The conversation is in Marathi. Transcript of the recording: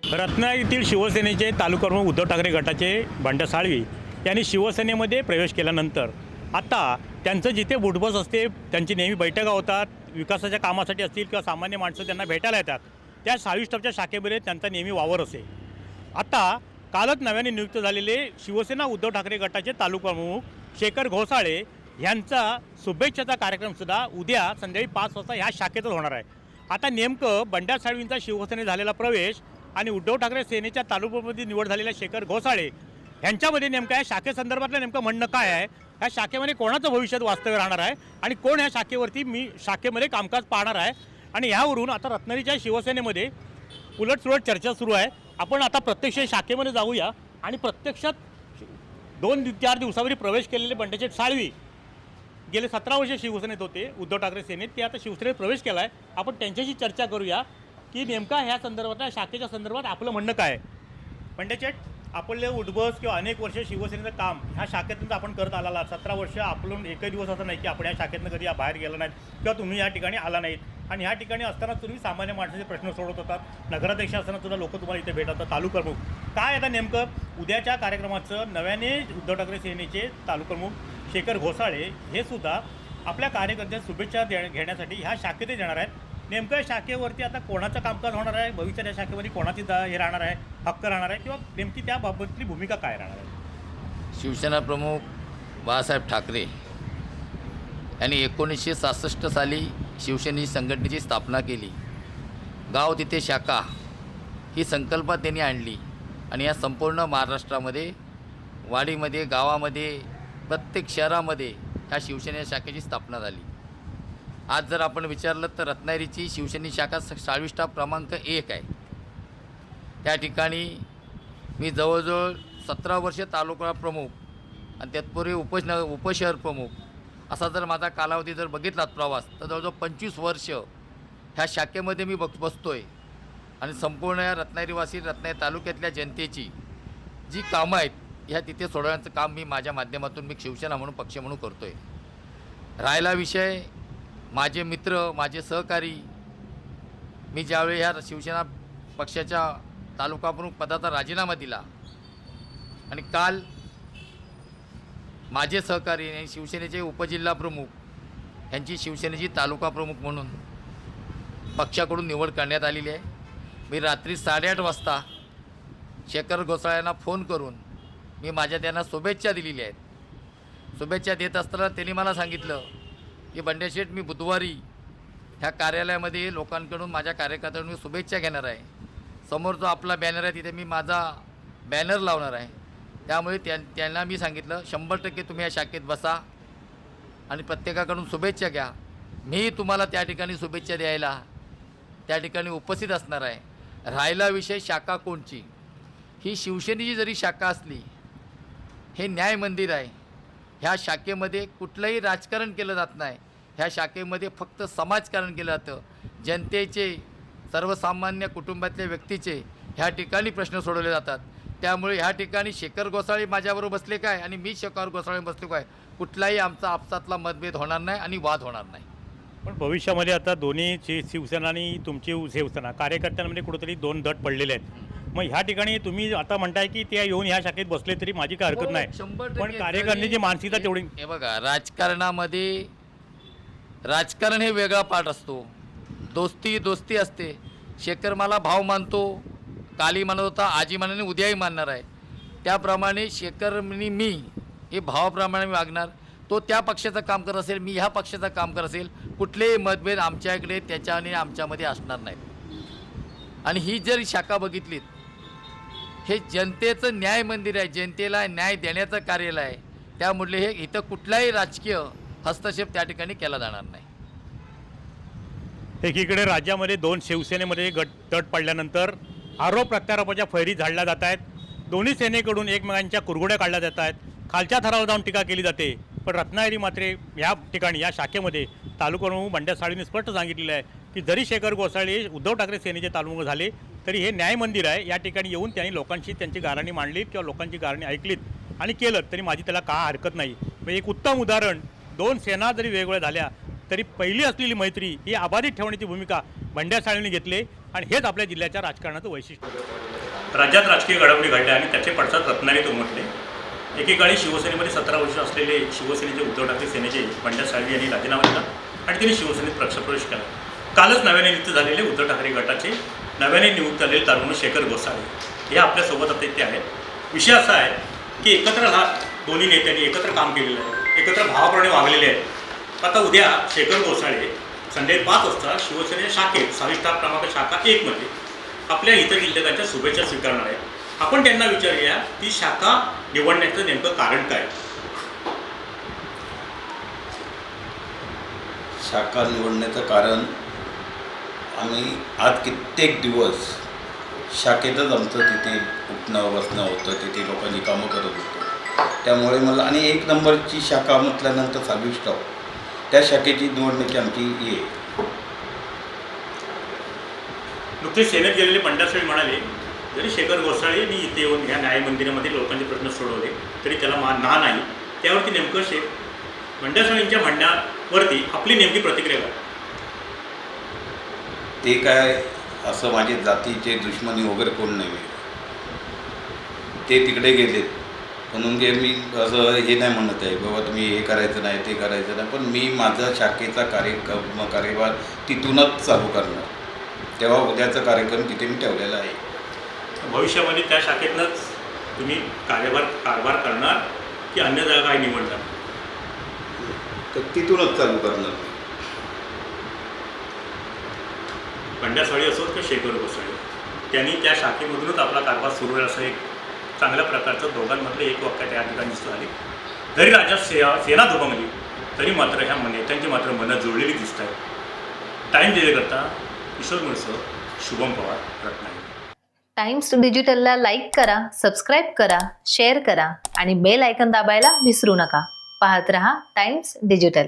रत्नागिरीतील शिवसेनेचे तालुकाप्रमुख उद्धव ठाकरे गटाचे बंड्या साळवी यांनी शिवसेनेमध्ये प्रवेश केल्यानंतर आता त्यांचं जिथे बुटबस असते, त्यांची नेहमी बैठका होतात, विकासाच्या कामासाठी असतील किंवा सामान्य माणसं त्यांना भेटायला येतात, त्या साळवी स्टॉपच्या शाखेमध्ये त्यांचा नेहमी वावर असे. आता कालच नव्याने नियुक्त झालेले शिवसेना उद्धव ठाकरे गटाचे तालुकाप्रमुख शेखर घोसाळे यांचा शुभेच्छाचा कार्यक्रमसुद्धा उद्या संध्याकाळी 5 वाजता ह्या शाखेतच होणार आहे. आता नेमकं बंड्या साळवींचा शिवसेनेत झालेला प्रवेश आणि उद्धव ठाकरे सेनेच्या तालुकाप्रमुखपदी निवड झालेल्या शेखर घोसाळे यांच्यामध्ये नेमकं या शाखेसंदर्भातलं नेमकं म्हणणं काय आहे, ह्या शाखेमध्ये कोणाचं भविष्यात वास्तव्य राहणार आहे आणि कोण ह्या शाखेवरती शाखेमध्ये कामकाज पाहणार आहे, आणि ह्यावरून आता रत्नागिरीच्या शिवसेनेमध्ये उलटसुलट चर्चा सुरू आहे. आपण आता प्रत्यक्ष शाखेमध्ये जाऊया आणि प्रत्यक्षात 2-4 दिवसापूर्वी प्रवेश केलेले बंड्याचे साळवी गेले 17 वर्ष शिवसेनेत होते, उद्धव ठाकरे सेनेत. ते आता शिवसेनेत प्रवेश केला आहे. आपण त्यांच्याशी चर्चा करूया की नेमका ह्या संदर्भात, शाखेच्या संदर्भात आपलं म्हणणं काय आहे. बंड्याचेट, आपले उठबस किंवा अनेक वर्ष शिवसेनेचं काम ह्या शाखेतून आपण करत आला. 17 वर्ष आपण एकही दिवस असं नाही की आपण या शाखेतून कधी बाहेर गेला नाहीत किंवा तुम्ही या ठिकाणी आला नाहीत. आणि ह्या ठिकाणी असताना तुम्ही सामान्य माणसाचे प्रश्न सोडवत होतात. नगराध्यक्ष असताना सुद्धा लोक तुम्हाला इथे भेटतात, तालुकाप्रमुख. काय आता नेमकं उद्याच्या कार्यक्रमाचं नव्याने उद्धव ठाकरे सेनेचे तालुकाप्रमुख शेखर घोसाळे हे सुद्धा आपल्या कार्यकर्त्यांना शुभेच्छा घेण्यासाठी ह्या शाखेतच येणार आहेत. नेमकं शाखेवरती आता कोणाचं कामकाज होणार आहे, भविष्यात या शाखेमध्ये कोणाची हे राहणार आहे, हक्क राहणार आहे, किंवा नेमकी त्याबाबतली भूमिका काय राहणार आहे. शिवसेना प्रमुख बाळासाहेब ठाकरे यांनी 1966 साली शिवसेनेची संघटनेची स्थापना केली. गाव तिथे शाखा ही संकल्पना त्यांनी आणली आणि या संपूर्ण महाराष्ट्रामध्ये, वाडीमध्ये, गावामध्ये, प्रत्येक शहरामध्ये ह्या शिवसेनेच्या शाखेची स्थापना झाली. आज जर आपण विचारलं तर रत्नागिरीची शिवसेनेची शाखा साळवी स्टॉप क्रमांक 1 आहे. त्या ठिकाणी मी जवळजवळ 17 वर्ष तालुका प्रमुख आणि त्यातपूर्वी उपशहर प्रमुख असा जर माझा कालावधी जर बघितलात प्रवास, तर जवळजवळ 25 वर्ष ह्या शाखेमध्ये मी बसतो आहे. आणि संपूर्ण या रत्नागिरीवासी, रत्नागिरी तालुक्यातल्या जनतेची जी कामं आहेत ह्या तिथे सोडवण्याचं काम मी माझ्या माध्यमातून मी शिवसेना म्हणून, पक्ष म्हणून करतो आहे. राहिला विषय माझे मित्र, माझे सहकारी, मी ज्यावेळी ह्या शिवसेना पक्षाच्या तालुकाप्रमुख पदाचा राजीनामा दिला आणि काल माझे सहकारी आणि शिवसेनेचे उपजिल्हाप्रमुख यांची शिवसेनेची तालुकाप्रमुख म्हणून पक्षाकडून निवड करण्यात आलेली आहे. मी रात्री 8:30 वाजता शेखर घोसाळ्यांना फोन करून मी त्यांना शुभेच्छा दिलेल्या आहेत. शुभेच्छा देत असताना त्यांनी मला सांगितलं की बंड्याशेठ, मी बुधवारी ह्या कार्यालयामध्ये लोकांकडून, माझ्या कार्यकर्त्यांकडून मी शुभेच्छा घेणार आहे. समोर जो आपला बॅनर आहे तिथे मी माझा बॅनर लावणार आहे. त्यामुळे त्यांना मी सांगितलं 100% तुम्ही या शाखेत बसा आणि प्रत्येकाकडून शुभेच्छा घ्या. मी तुम्हाला त्या ठिकाणी शुभेच्छा द्यायला त्या ठिकाणी उपस्थित असणार आहे. राहिला विषय शाखा कोणची, ही शिवसेनेची जरी शाखा असली, हे न्याय मंदिर आहे. ह्या शाखेमध्ये कुठलंही राजकारण केलं जात नाही. ह्या शाखेमध्ये फक्त समाजकारण केलं जातं. जनतेचे, सर्वसामान्य कुटुंबातल्या व्यक्तीचे ह्या ठिकाणी प्रश्न सोडवले जातात. त्यामुळे ह्या ठिकाणी शेखर घोसाळे माझ्याबरोबर बसले काय आणि मी शेखर घोसाळे बसलो काय, कुठलाही आमचा आपसातला मतभेद होणार नाही आणि वाद होणार नाही. पण भविष्यामध्ये आता दोन्ही शिवसेना आणि तुमची शिवसेना कार्यकर्त्यांमध्ये कुठेतरी 2 दट पडलेले आहेत. मग ह्या ठिकाणी तुम्ही आता म्हणताय की ते येऊन ह्या शाखेत बसले तरी माझी काय हरकत नाही, 100% पण कार्यकर्त्यांची मानसिकता तेवढी. हे बघा, राजकारणामध्ये राजकारण हे वेगळा पार्ट असतो. दोस्ती असते. शेखर मला भाव मानतो, काली मानत होता, आजी मानाने उद्याही मानणार आहे. त्याप्रमाणे शेखर आणि मी हे भावाप्रमाणे वागणार. तो त्या पक्षाचं काम करत असेल, मी ह्या पक्षाचं काम करत असेल, कुठलेही मतभेद आमच्याकडे त्याच्या आणि आमच्यामध्ये असणार नाहीत. आणि ही जर शाखा बघितलीत, हे जनतेचं न्याय मंदिर आहे, जनतेला न्याय देण्याचं कार्यालय आहे. त्यामुळे हे इथं कुठलाही राजकीय हस्तक्षेप त्या ठिकाणी केला जाणार नाही. एकीकडे राज्यामध्ये 2 शिवसेनेमध्ये तट पडल्यानंतर आरोप प्रत्यारोपाच्या फैरी झाडल्या जात आहेत. दोन्ही सेनेकडून एकमेकांच्या कुरघोड्या काढल्या जात आहेत. खालच्या थरावर जाऊन टीका केली जाते. पण रत्नागिरी मात्र या ठिकाणी, या शाखेमध्ये तालुकाप्रमुख बंड्या साळवींनी स्पष्ट सांगितलेलं आहे की जरी शेखर घोसाळे उद्धव ठाकरे सेनेचे तालुकाप्रमुख झाले तरी हे न्याय मंदिर आहे. या ठिकाणी येऊन त्यांनी लोकांशी त्यांची गाऱ्हाणी मांडलीत किंवा लोकांची गाऱ्हाणी ऐकलीत आणि केलं तरी माझी त्याला का हरकत नाही. म्हणजे एक उत्तम उदाहरण. 2 सेना जरी वेगवेगळ्या झाल्या तरी पहिली असलेली मैत्री ही अबाधित ठेवण्याची भूमिका बंड्या साळवींनी घेतली आणि हेच आपल्या जिल्ह्याच्या राजकारणाचं वैशिष्ट्य. राज्यात राजकीय घडामोडी घडल्या आणि त्याचे पडसाद रत्नागिरीत उमटले. एकेकाळी शिवसेनेमध्ये 17 वर्ष असलेले शिवसेनेचे उद्धव ठाकरे सेनेचे बंड्या साळवी यांनी राजीनामा दिला आणि त्यांनी शिवसेनेत पक्षप्रवेश केला. कालच नव्याने नियुक्त झालेले उद्धव ठाकरे गटाचे नव्याने नियुक्त झालेले तारुण्य शेखर गोसाळे हे आपल्यासोबत आता इथे आहेत. विषय असा आहे की एकत्र हा दोन्ही नेत्यांनी एकत्र काम केलेलं आहे, एकत्र भावाप्रमाणे वागलेले आहेत. आता उद्या शेखर गोसाळे संध्याकाळी 5 वाजता शिवसेने शाखेत 6 स्टाफ क्रमांक शाखा 1 मध्ये आपल्या हितचिंतकांच्या शुभेच्छा स्वीकारणार आहे. आपण त्यांना विचारूया ती शाखा निवडण्याचं नेमकं कारण काय. शाखा निवडण्याचं कारण आम्ही आज कित्येक दिवस शाखेतच आमचं तिथे उठणं बसणं होतं, तिथे लोकांची कामं करत होतो. त्यामुळे मला आणि 1 नंबरची शाखा म्हटल्यानंतर 6 स्टॉप त्या शाखेची निवडण्याची आमची हे. नुकतेच सेनेत गेलेले बंड्या साळवी म्हणाले जरी शेखर गोसाळे यांनी इथे येऊन या न्याय मंदिरामध्ये लोकांचे प्रश्न सोडवले तरी त्याला ना नाही. त्यावरती नेमकं बंड्या साळवींच्या म्हणण्यावरती आपली नेमकी प्रतिक्रिया काय. ते काय असं माझे जातीचे दुश्मनी वगैरे कोण नाही, ते तिकडे गेलेत म्हणून ते मी असं हे नाही म्हणत आहे बाबा तुम्ही हे करायचं नाही ते करायचं नाही. पण मी माझा शाखेचा कार्यभार तिथूनच चालू करणार. तेव्हा उद्याचा कार्यक्रम तिथे मी ठेवलेला आहे. भविष्यामध्ये त्या शाखेतनंच तुम्ही कारभार करणार की अन्य जागा काय निवडणार. तर तिथूनच चालू करणार. बंड्या साळवी असोत किंवा शेखर गोसाळे त्यांनी त्या शाखेमधूनच आपला कारभार सुरू आहे असं एक चांगल्या प्रकारचं दोघांमधलं एक वाक्य त्या ठिकाणी दिसतं आले. जरी राज्यात सेना दुभंगली तरी मात्र ह्या नेत्यांची मात्र मनं जुळलेली दिसत आहेत. टाईम दिलेकरता किशोर मुळसर, शुभम पवार, रत्नागिरी. टाइम्स डिजिटलला लाईक करा, सबस्क्राईब करा, शेअर करा आणि बेल आयकॉन दाबायला विसरू नका. पाहत रहा टाइम्स डिजिटल.